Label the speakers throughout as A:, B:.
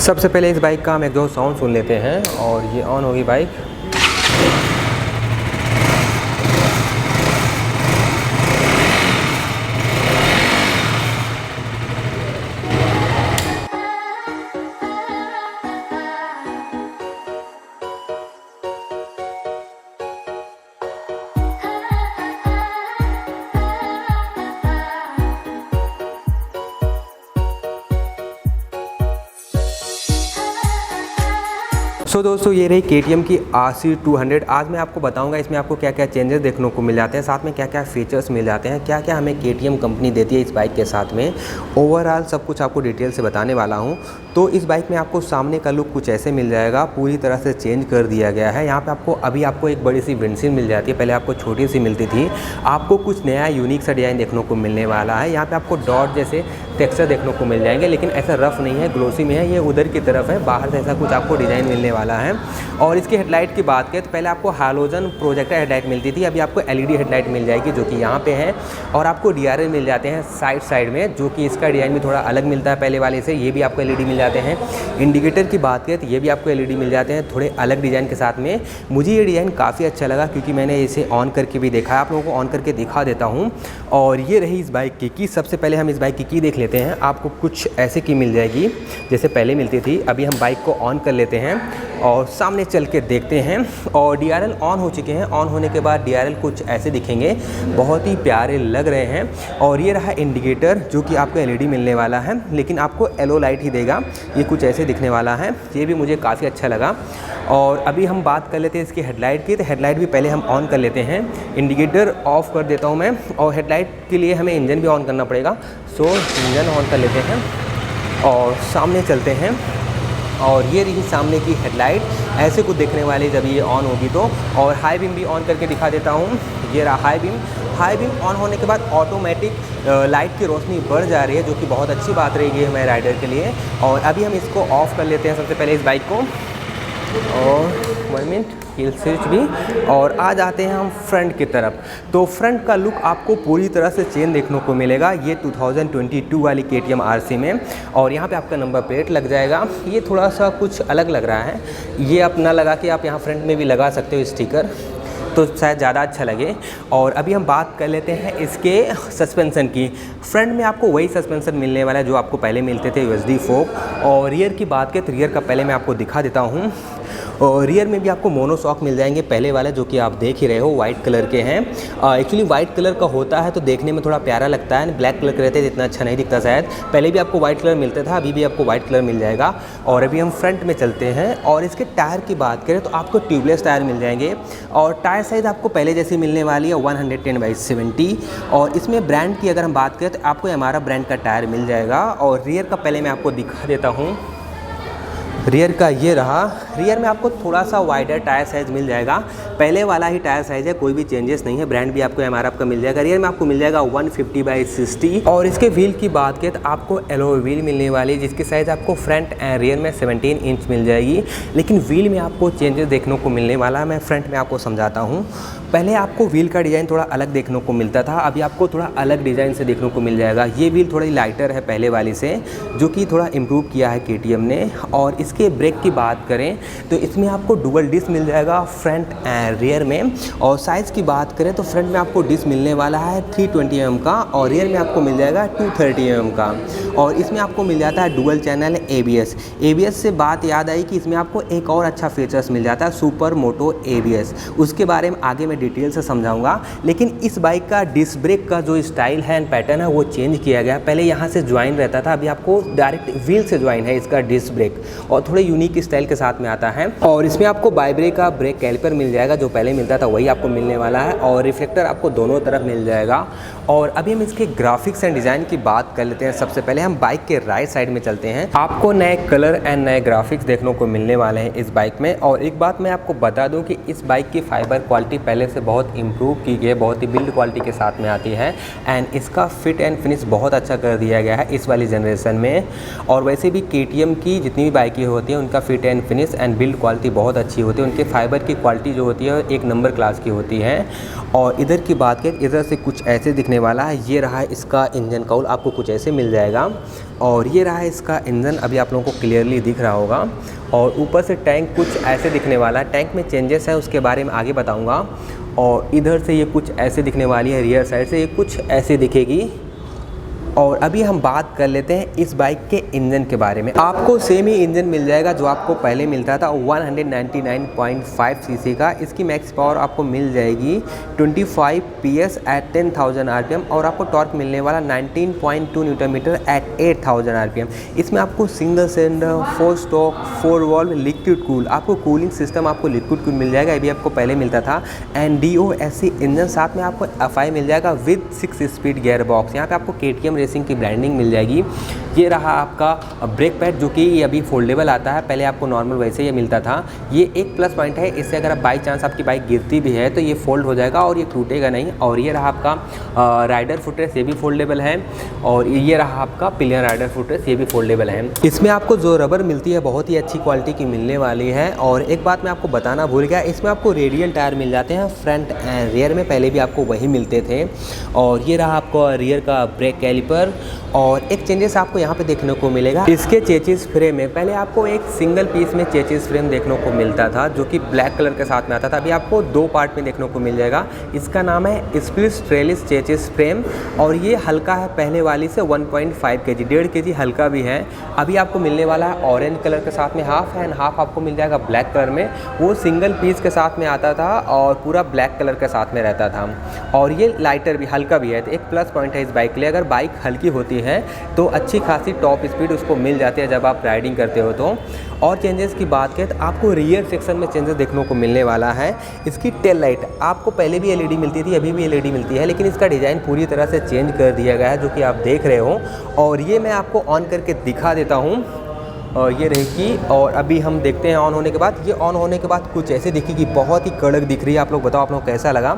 A: सबसे पहले इस बाइक का हम एग्जॉस्ट साउंड सुन लेते हैं और ये ऑन होगी बाइक। दोस्तों ये रही KTM की RC200। आज मैं आपको बताऊंगा इसमें आपको क्या क्या चेंजेस देखने को मिल जाते हैं, साथ में क्या क्या फीचर्स मिल जाते हैं, क्या क्या हमें KTM कंपनी देती है इस बाइक के साथ में। ओवरऑल सब कुछ आपको डिटेल से बताने वाला हूं। तो इस बाइक में आपको सामने का लुक कुछ ऐसे मिल जाएगा, पूरी तरह से चेंज कर दिया गया है। यहाँ पर आपको एक बड़ी सी विंडशील्ड मिल जाती है, पहले आपको छोटी सी मिलती थी। आपको कुछ नया यूनिक सा डिज़ाइन देखने को मिलने वाला है। यहाँ पर आपको डॉट जैसे टेक्सचर देखने को मिल जाएंगे, लेकिन ऐसा रफ नहीं है, ग्लोसी में है, ये उधर की तरफ है, बाहर से ऐसा कुछ आपको डिज़ाइन मिलने वाला है। और इसकी हेडलाइट की बात करें तो पहले आपको हालोजन प्रोजेक्टर हेडलाइट मिलती थी, अभी आपको LED हेडलाइट मिल जाएगी जो कि यहाँ पे है। और आपको DRL मिल जाते हैं साइड में, जो कि इसका डिज़ाइन भी थोड़ा अलग मिलता है पहले वाले से, ये भी आपको LED मिल जाते हैं। इंडिकेटर की बात करें तो ये भी आपको LED मिल जाते हैं थोड़े अलग डिज़ाइन के साथ में। मुझे ये डिज़ाइन काफ़ी अच्छा लगा क्योंकि मैंने इसे ऑन करके भी देखा है, आप लोगों को ऑन करके दिखा देता हूँ। और ये रही इस बाइक की सबसे पहले हम इस बाइक की देख लेते हैं। आपको कुछ ऐसे की मिल जाएगी जैसे पहले मिलती थी। अभी हम बाइक को ऑन कर लेते हैं और सामने चल के देखते हैं। और DRL ऑन हो चुके हैं। ऑन होने के बाद DRL कुछ ऐसे दिखेंगे, बहुत ही प्यारे लग रहे हैं। और ये रहा इंडिकेटर जो कि आपको LED मिलने वाला है, लेकिन आपको येलो लाइट ही देगा, ये कुछ ऐसे दिखने वाला है। ये भी मुझे काफ़ी अच्छा लगा। और अभी हम बात कर लेते हैं इसकी हेडलाइट की, तो हेडलाइट भी पहले हम ऑन कर लेते हैं। इंडिकेटर ऑफ कर देता हूँ मैं, और हेडलाइट के लिए हमें इंजन भी ऑन करना पड़ेगा। सो इंजन ऑन कर लेते हैं और सामने चलते हैं। और ये रही सामने की हेडलाइट, ऐसे कुछ दिखने वाली जब ये ऑन होगी तो। और हाई बीम भी ऑन करके दिखा देता हूँ। ये रहा high beam. High beam on होने के बाद ऑटोमेटिक लाइट की रोशनी बढ़ जा रही है, जो कि बहुत अच्छी बात रहेगी हमारे राइडर के लिए। और अभी हम इसको ऑफ़ कर लेते हैं सबसे पहले इस बाइक को। और 1 मिनट, हिल स्विच भी। और आ जाते हैं हम फ्रंट की तरफ। तो फ्रंट का लुक आपको पूरी तरह से चेंज देखने को मिलेगा ये 2022 वाली KTM RC में। और यहाँ पे आपका नंबर प्लेट लग जाएगा। ये थोड़ा सा कुछ अलग लग रहा है, ये आप ना लगा के आप यहाँ फ्रंट में भी लगा सकते हो स्टिकर, तो शायद ज़्यादा अच्छा लगे। और अभी हम बात कर लेते हैं इसके सस्पेंसन की। फ्रंट में आपको वही सस्पेंसन मिलने वाला है जो आपको पहले मिलते थे, USD फोक। और रियर की बात करें तो रियर का पहले मैं आपको दिखा देता हूँ। और रियर में भी आपको मोनोशॉक मिल जाएंगे पहले वाले, जो कि आप देख ही रहे हो, वाइट कलर के हैं। एक्चुअली वाइट कलर का होता है तो देखने में थोड़ा प्यारा लगता है, ब्लैक कलर के रहते हैं इतना अच्छा नहीं दिखता शायद। पहले भी आपको वाइट कलर मिलता था, अभी भी आपको वाइट कलर मिल जाएगा। और अभी हम फ्रंट में चलते हैं। और इसके टायर की बात करें तो आपको ट्यूबलेस टायर मिल जाएंगे। और टायर साइज़ आपको पहले जैसी मिलने वाली है 110/70। और इसमें ब्रांड की अगर हम बात करें तो आपको हमारा ब्रांड का टायर मिल जाएगा। और रियर का पहले मैं आपको दिखा देता हूँ। रियर का ये रहा। रियर में आपको थोड़ा सा वाइडर टायर साइज़ मिल जाएगा, पहले वाला ही टायर साइज़ है, कोई भी चेंजेस नहीं है। ब्रांड भी आपको हमारा आपका मिल जाएगा। रियर में आपको मिल जाएगा 150/60। और इसके व्हील की बात करें तो आपको एलॉय व्हील मिलने वाली है, जिसकी साइज़ आपको फ्रंट एंड रियर में 17 इंच मिल जाएगी। लेकिन व्हील में आपको चेंजेस देखने को मिलने वाला है। मैं फ्रंट में आपको समझाता हूँ। पहले आपको व्हील का डिज़ाइन थोड़ा अलग देखने को मिलता था, अभी आपको थोड़ा अलग डिज़ाइन से देखने को मिल जाएगा। ये व्हील थोड़ी लाइटर है पहले वाली से, जो कि थोड़ा इम्प्रूव किया है KTM ने। और इसके ब्रेक की बात करें तो इसमें आपको डुअल डिस्क मिल जाएगा फ्रंट एंड रियर में। और साइज़ की बात करें तो फ्रंट में आपको डिस्क मिलने वाला है 320 mm का, और रियर में आपको मिल जाएगा 230 mm का। और इसमें आपको मिल जाता है डुअल चैनल ABS से बात याद आई कि इसमें आपको एक और अच्छा फीचर्स मिल जाता है, सुपर मोटो ABS। उसके बारे में आगे मैं डिटेल से समझाऊंगा। लेकिन इस बाइक का डिस्क ब्रेक का जो स्टाइल है एंड पैटर्न है वो चेंज किया गया। पहले यहाँ से ज्वाइन रहता था, अभी आपको डायरेक्ट व्हील से ज्वाइन है इसका डिस्क ब्रेक, और थोड़े यूनिक स्टाइल के साथ में आता है। और इसमें आपको बाइब्रेक का ब्रेक कैलिपर मिल जाएगा, जो पहले मिलता था वही आपको मिलने वाला है। और रिफ्लेक्टर आपको दोनों तरफ मिल जाएगा। और अभी हम इसके ग्राफिक्स एंड डिज़ाइन की बात कर लेते हैं। सबसे पहले हम बाइक के राइट साइड में चलते हैं। आपको नए कलर एंड नए ग्राफिक्स देखने को मिलने वाले हैं इस बाइक में। और एक बात मैं आपको बता दूं कि इस बाइक की फाइबर क्वालिटी पहले से बहुत इम्प्रूव की गई है, बहुत ही बिल्ड क्वालिटी के साथ में आती है। एंड इसका फिट एंड फिनिश बहुत अच्छा कर दिया गया है इस वाली जनरेशन में। और वैसे भी KTM की जितनी भी बाइकें होती हैं उनका fit and finish and build quality बहुत अच्छी होती है। उनके फाइबर की क्वालिटी जो होती है एक नंबर क्लास की होती है। और इधर की बात करें, इधर से कुछ ऐसे दिखने दिखने वाला है। ये रहा इसका इंजन काउल, आपको कुछ ऐसे मिल जाएगा। और ये रहा इसका इंजन, अभी आप लोगों को क्लियरली दिख रहा होगा। और ऊपर से टैंक कुछ ऐसे दिखने वाला है। टैंक में चेंजेस है, उसके बारे में आगे बताऊंगा। और इधर से ये कुछ ऐसे दिखने वाली है, रियर साइड से ये कुछ ऐसे दिखेगी। और अभी हम बात कर लेते हैं इस बाइक के इंजन के बारे में। आपको सेम ही इंजन मिल जाएगा जो आपको पहले मिलता था, 199.5 सीसी का। इसकी मैक्स पावर आपको मिल जाएगी 25 PS एट 10,000 RPM। और आपको टॉर्क मिलने वाला 19.2 न्यूटन मीटर एट 8,000 RPM। इसमें आपको single cylinder, 4 stroke, 4 valve, liquid cool, आपको कूलिंग सिस्टम आपको लिक्विड कूल मिल जाएगा, ये भी आपको पहले मिलता था। एंड DOSC इंजन, साथ में आपको FI मिल जाएगा विद 6 स्पीड गियर बॉक्स। यहाँ पे आपको KTM रेसिंग की ब्रांडिंग मिल जाएगी। ये रहा आपका ब्रेक पैड, जो कि अभी फोल्डेबल आता है, पहले आपको नॉर्मल वैसे ही मिलता था। ये एक प्लस पॉइंट है, इससे अगर आप बाई चांस आपकी बाइक गिरती भी है तो ये फोल्ड हो जाएगा और ये टूटेगा नहीं। और ये रहा आपका राइडर फुटरेस्ट, ये भी फोल्डेबल है। और ये रहा आपका पिलियन राइडर फुटरेस्ट, ये भी फोल्डेबल है। इसमें आपको जो रबर मिलती है बहुत ही अच्छी क्वालिटी की मिलने वाली है। और एक बात मैं आपको बताना भूल गया, इसमें आपको रेडियल टायर मिल जाते हैं फ्रंट एंड रियर में, पहले भी आपको वही मिलते थे। और ये रहा आपको रियर का ब्रेक कैलिपर। और एक चेंजेस आपको यहाँ पे देखने को मिलेगा इसके चेचिस फ्रेम में। पहले आपको एक सिंगल पीस में चेचिस फ्रेम देखने को मिलता था जो कि ब्लैक कलर के साथ में आता था, अभी आपको 2 पार्ट में देखने को मिल जाएगा। इसका नाम है स्प्लिट ट्रेलिस चेचिस फ्रेम। और ये हल्का है पहले वाली से 1.5 kg, 1.5 kg हल्का भी है। अभी आपको मिलने वाला है ऑरेंज कलर के साथ में हाफ, एंड हाफ आपको मिल जाएगा ब्लैक कलर में। वो सिंगल पीस के साथ में आता था और पूरा ब्लैक कलर के साथ में रहता था। और ये लाइटर भी, हल्का भी है, तो एक प्लस पॉइंट है इस बाइक के लिए। अगर बाइक हल्की होती है तो अच्छी खासी टॉप स्पीड उसको मिल जाती है जब आप राइडिंग करते हो तो। और चेंजेस की बात करें तो आपको रियर सेक्शन में चेंजेस देखने को मिलने वाला है। इसकी टेल लाइट आपको पहले भी LED मिलती थी, अभी भी LED मिलती है, लेकिन इसका डिज़ाइन पूरी तरह से चेंज कर दिया गया है, जो कि आप देख रहे हो। और ये मैं आपको ऑन करके दिखा देता हूँ। और ये रहेगी। और अभी हम देखते हैं ऑन होने के बाद, ये ऑन होने के बाद कुछ ऐसे दिखेगी, बहुत ही कड़क दिख रही है। आप लोग बताओ आप लोग कैसा लगा।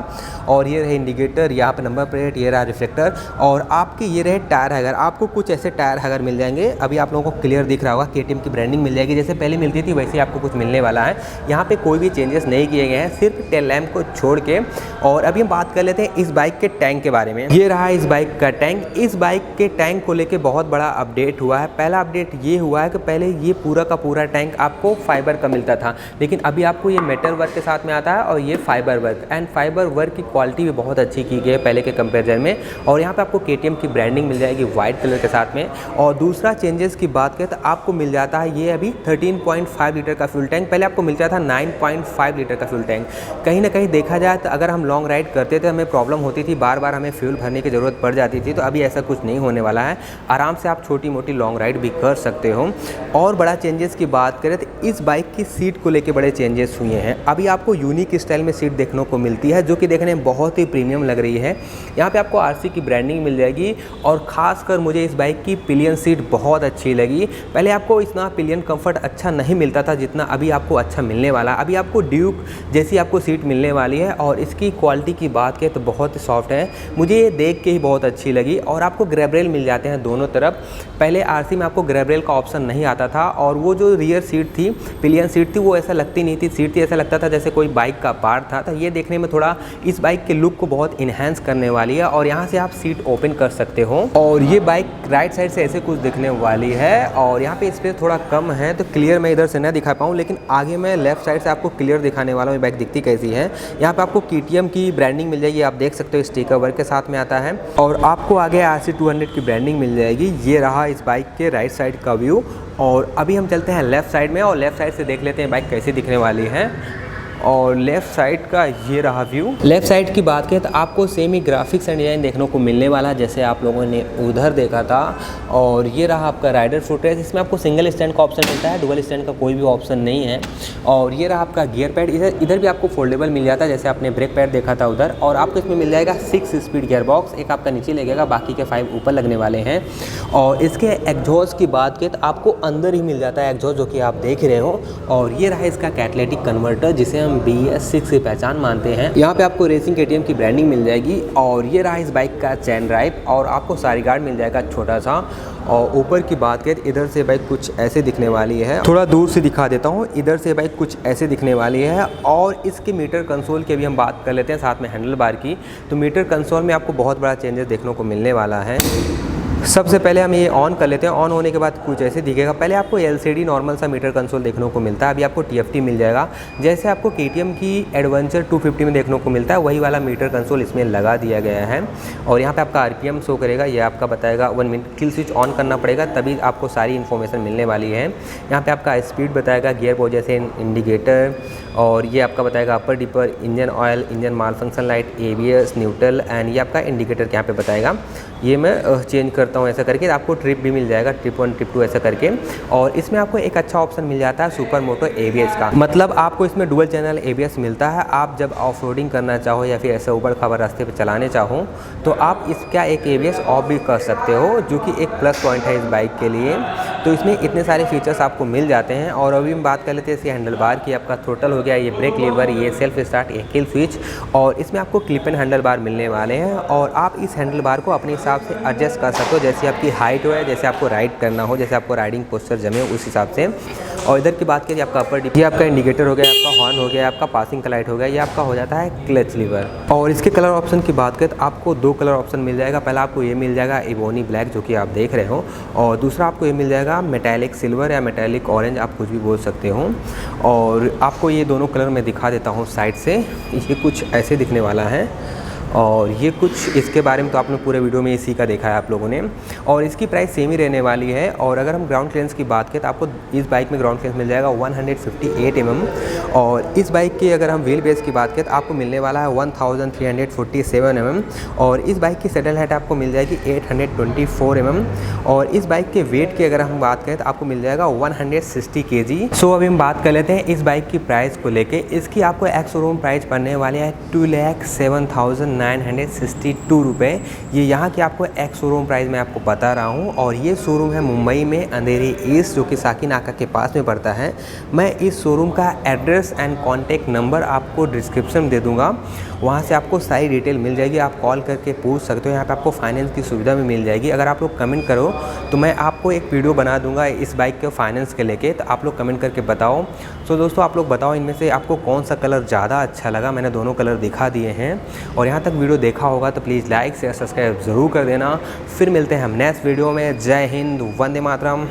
A: और ये रहे इंडिकेटर, यहाँ पे नंबर प्लेट, ये रहा रिफ्लेक्टर। और आपके ये रहे टायर हैगर, आपको कुछ ऐसे टायर हैगर मिल जाएंगे। अभी आप लोगों को क्लियर दिख रहा होगा, KTM की ब्रांडिंग मिल जाएगी, जैसे पहले मिलती थी वैसे ही आपको कुछ मिलने वाला है। यहाँ पे कोई भी चेंजेस नहीं किए गए हैं, सिर्फ टेल लैम्प को छोड़ के। और अभी हम बात कर लेते हैं इस बाइक के टैंक के बारे में। ये रहा इस बाइक का टैंक। इस बाइक के टैंक को लेके बहुत बड़ा अपडेट हुआ है। पहला अपडेट ये हुआ है कि पहले ये पूरा का पूरा टैंक आपको फाइबर का मिलता था, लेकिन अभी आपको ये मेटल वर्क के साथ में आता है और ये fibre work. And fibre work की क्वालिटी भी बहुत अच्छी की गई है पहले के कंपेरिजन में। और यहाँ पे आपको KTM की ब्रांडिंग मिल जाएगी वाइट कलर के साथ में। और दूसरा चेंजेस की बात करें तो आपको मिल जाता है ये अभी 13.5 लीटर का फ्यूल टैंक, पहले आपको मिलता था 9.5 लीटर का फ्यूल टैंक। कहीं ना कहीं देखा जाए तो अगर हम लॉन्ग राइड करते थे हमें प्रॉब्लम होती थी, बार बार हमें फ्यूल भरने की ज़रूरत पड़ जाती थी। तो अभी ऐसा कुछ नहीं होने वाला है, आराम से आप छोटी मोटी लॉन्ग राइड भी कर सकते हो। और बड़ा चेंजेस की बात करें तो इस बाइक की सीट को लेके बड़े चेंजेस हुए हैं। अभी आपको यूनिक स्टाइल में सीट देखने को मिलती है, जो कि देखने में बहुत ही प्रीमियम लग रही है। यहाँ पे आपको RC की ब्रांडिंग मिल जाएगी। और ख़ासकर मुझे इस बाइक की पिलियन सीट बहुत अच्छी लगी। पहले आपको इतना पिलियन कंफर्ट अच्छा नहीं मिलता था जितना अभी आपको अच्छा मिलने वाला। अभी आपको ड्यूक जैसी आपको सीट मिलने वाली है। और इसकी क्वालिटी की बात करें तो बहुत ही सॉफ्ट है, मुझे ये देख के ही बहुत अच्छी लगी। और आपको ग्रैब रेल मिल जाते हैं दोनों तरफ। पहले RC में आपको ग्रैब रेल का ऑप्शन नहीं आता था। और वो जो रियर सीट थी, पिलियन सीट थी, वो ऐसा लगती नहीं थी सीट थी, ऐसा लगता था जैसे कोई बाइक का पार्ट था। तो ये देखने में थोड़ा इस बाइक के लुक को बहुत इन्हेंस करने वाली है। और यहाँ से आप सीट ओपन कर सकते हो। और ये बाइक राइट साइड से ऐसे कुछ दिखने वाली है। और यहाँ पे स्पेस थोड़ा कम है तो क्लियर मैं इधर से नहीं दिखा पाऊँ, लेकिन आगे मैं लेफ्ट साइड से आपको क्लियर दिखाने वाला हूँ ये बाइक दिखती कैसी है। यहाँ पे आपको KTM की ब्रांडिंग मिल जाएगी, आप देख सकते हो स्टिकर वर्क के साथ में आता है। और आपको आगे RC 200 की ब्रांडिंग मिल जाएगी। ये रहा इस बाइक के राइट साइड का व्यू। और अभी हम चलते हैं लेफ़्ट साइड में और लेफ़्ट साइड से देख लेते हैं बाइक कैसी दिखने वाली है। और लेफ़्ट साइड का ये रहा व्यू। लेफ़्ट साइड की बात करें तो आपको same he graphics and design देखने को मिलने वाला जैसे आप लोगों ने उधर देखा था। और ये रहा आपका राइडर फुटरेस्ट, इसमें आपको सिंगल स्टैंड का ऑप्शन मिलता है, डुअल स्टैंड का कोई भी ऑप्शन नहीं है। और ये रहा आपका गियर पैड, इधर भी आपको फोल्डेबल मिल जाता है जैसे आपने ब्रेक पैड देखा था उधर। और आपको इसमें मिल जाएगा 6 स्पीड गियर बॉक्स, एक आपका नीचे लगेगा, बाकी के 5 ऊपर लगने वाले हैं। और इसके एग्जॉस्ट की बात करें तो आपको अंदर ही मिल जाता है एग्जॉस्ट, जो कि आप देख रहे हो। और ये रहा इसका कैटलिटिक कन्वर्टर जिसे हम BS6 की पहचान मानते हैं। यहाँ पे आपको रेसिंग KTM की ब्रांडिंग मिल जाएगी। और ये रहा इस बाइक का चैन ड्राइव। और आपको सारी गार्ड मिल जाएगा छोटा सा। और ऊपर की बात करें इधर से बाइक कुछ ऐसे दिखने वाली है, थोड़ा दूर से दिखा देता हूँ। इधर से बाइक कुछ ऐसे दिखने वाली है। और इसके मीटर कंसोल की भी हम बात कर लेते हैं, साथ में हैंडल बार की। तो मीटर कंसोल में आपको बहुत बड़ा चेंजेस देखने को मिलने वाला है। सबसे पहले हम ये ऑन कर लेते हैं। ऑन होने के बाद कुछ ऐसे दिखेगा। पहले आपको एलसीडी नॉर्मल सा मीटर कंसोल देखने को मिलता है, अभी आपको टीएफटी मिल जाएगा। जैसे आपको केटीएम की एडवेंचर 250 में देखने को मिलता है, वही वाला मीटर कंसोल इसमें लगा दिया गया है। और यहाँ पे आपका आरपीएम शो करेगा, ये आपका बताएगा 1 मिनट। किल स्विच ऑन करना पड़ेगा, तभी आपको सारी इन्फॉर्मेशन मिलने वाली है। यहाँ पर आपका स्पीड बताएगा, गियर पॉज जैसे इंडिकेटर, और ये आपका बताएगा upper dipper, engine oil, engine malfunction light, ABS, neutral and ये आपका इंडिकेटर यहाँ पे बताएगा। ये मैं चेंज करता हूँ ऐसा करके, आपको ट्रिप भी मिल जाएगा, ट्रिप 1 ट्रिप 2 ऐसा करके। और इसमें आपको एक अच्छा ऑप्शन मिल जाता है सुपर मोटो एबीएस का, मतलब आपको इसमें डुअल चैनल एबीएस मिलता है। आप जब ऑफ रोडिंग करना चाहो या फिर ऐसे ऊबड़ खाबड़ रास्ते पे चलाने चाहो तो आप इसका एक एबीएस ऑफ भी कर सकते हो, जो कि एक प्लस पॉइंट है इस बाइक के लिए। तो इसमें इतने सारे फीचर्स आपको मिल जाते हैं। और अभी हम बात कर लेते हैं इसके हैंडल बार की। आपका थ्रोटल हो गया, ये ब्रेक लीवर, ये सेल्फ स्टार्ट, ये किल स्विच, और इसमें आपको क्लिप एंड हैंडल बार मिलने वाले हैं। और आप इस हैंडल बार को अपने हिसाब से एडजस्ट कर सकते हो, जैसे आपकी हाइट हो, जैसे आपको राइड करना हो, जैसे आपको राइडिंग पोस्चर जमे उस हिसाब से। और इधर की बात करिए, आपका अपर डिप, ये आपका इंडिकेटर हो गया, आपका हॉर्न हो गया, आपका पासिंग का लाइट हो गया, ये आपका हो जाता है क्लच लीवर। और इसके कलर ऑप्शन की बात करें तो आपको 2 कलर ऑप्शन मिल जाएगा। पहला आपको ये मिल जाएगा इबोनी ब्लैक, जो कि आप देख रहे हो, और दूसरा आपको ये मिल जाएगा मेटालिक सिल्वर या मेटालिक ऑरेंज, आप कुछ भी बोल सकते हो। और आपको ये दोनों कलर मैं दिखा देता हूँ साइड से। ये कुछ ऐसे दिखने वाला है, और ये कुछ इसके बारे में तो आपने पूरे वीडियो में इसी का देखा है आप लोगों ने। और इसकी प्राइस सेम ही रहने वाली है। और अगर हम ग्राउंड क्लियरेंस की बात करें तो आपको इस बाइक में ग्राउंड क्लियरेंस मिल जाएगा 158 mm। और इस बाइक की अगर हम व्हील बेस की बात करें तो आपको मिलने वाला है 1347 mm। और इस बाइक की सेटल हाइट आपको मिल जाएगी 824 mm। और इस बाइक के वेट की अगर हम बात करें तो आपको मिल जाएगा 160 kg। सो अभी हम बात कर लेते हैं इस बाइक की प्राइस को लेके। इसकी आपको एक्स शोरूम प्राइस पड़ने वाली है 2,07,962 रुपये। ये यहाँ की आपको एक्स शोरूम प्राइस मैं आपको बता रहा हूँ। और ये शोरूम है मुंबई में, अंधेरी ईस्ट, जो कि साकी नाका के पास में पड़ता है। मैं इस शोरूम का एड्रेस एंड कॉन्टैक्ट नंबर आपको डिस्क्रिप्शन में दे दूँगा, वहाँ से आपको सारी डिटेल मिल जाएगी। आप कॉल करके पूछ सकते हो। यहाँ पे आपको फाइनेंस की सुविधा भी मिल जाएगी। अगर आप लोग कमेंट करो तो मैं आपको एक वीडियो बना दूंगा इस बाइक के फाइनेंस के लेके, तो आप लोग कमेंट करके बताओ। सो दोस्तों, आप लोग बताओ इनमें से आपको कौन सा कलर ज़्यादा अच्छा लगा। मैंने दोनों कलर दिखा दिए हैं। और यहाँ तक वीडियो देखा होगा तो प्लीज़ लाइक शेयर सब्सक्राइब ज़रूर कर देना। फिर मिलते हैं हम नेक्स्ट वीडियो में। जय हिंद, वंदे मातरम।